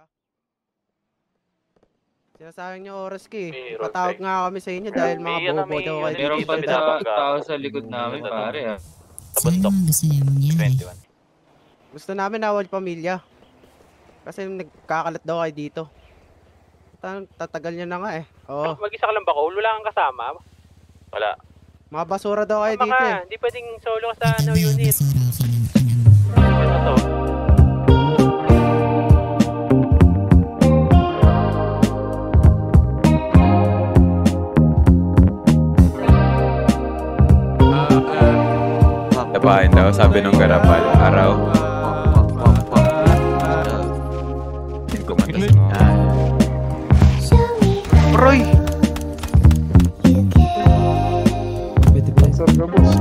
ba? Sinasayang niyo oras ko eh. Patawag nga kami sa inyo dahil mga bobo daw kayo. Meron pa tao sa likod namin, pare. Sa bundok. 21. Gusto namin awal pamilya. Kasi nagkakalat daw kayo dito. Tatagal nyo na nga eh. Oo. Mag-isa ka lang ba, Cole? Wala kang kasama? Wala. Mga basura daw kayo dito eh. Hindi pwedeng solo ka sa no unit. Ano to? Tapahin daw, sabi nung garapal. Araw. Kumantas mo. Roy! Sir ka, boss.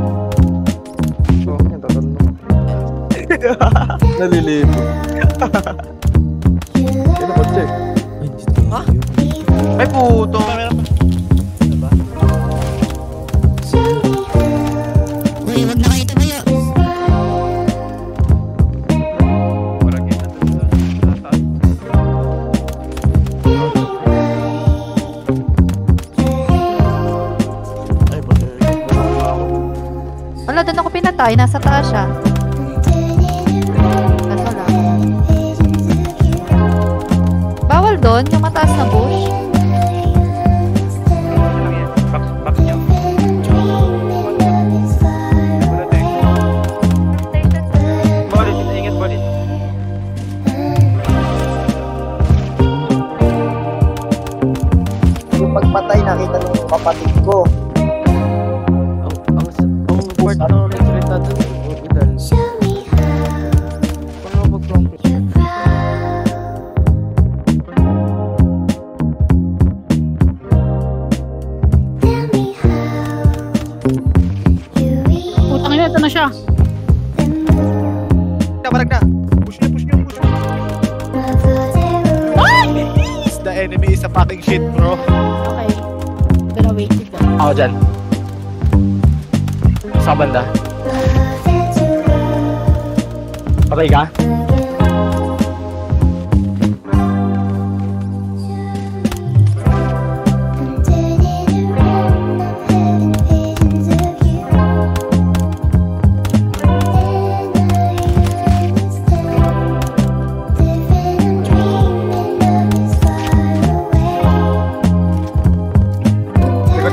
So, yan, tatanong. Nalilito. Sino ko check? Ha? Ay puto! Uy, wag na kayo tumayo. Wala, doon ako pinatay. Nasa taas siya. Kaso lang. Bawal doon, yung mataas na bush. Box niyo. Bolit, ingat bolit. Yung pagpatay, nakita ng kapatid ko. Ang part na nagsalita doon. Idal. Paano mag-complete? Putang ina, ito na siya. Nabarag na. Push nyo. The enemy is a fucking shit, bro. Okay. Gonna wait it down. Ako dyan. Sa banda. Patay ka?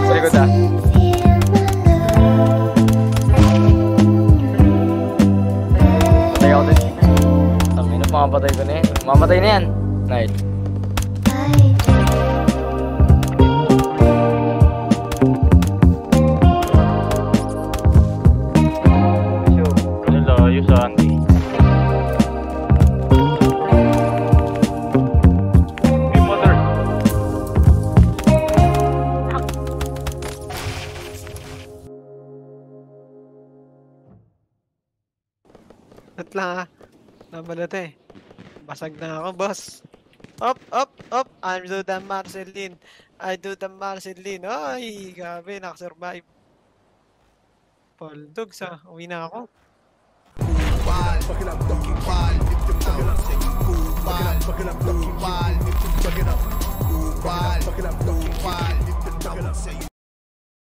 Likod ah. Patay ako din. Tangina, mamapatay ko na yan. Mamatay na yan. Night. Layo sa Andy. Hey, mother. At lang ha. Nabalot eh. Basag na ako, boss. Up. I'm do the Marceline. I do the Marceline. Ay, grabe, nakasurvive. Poldogs ha. Uwi na ako. Bal,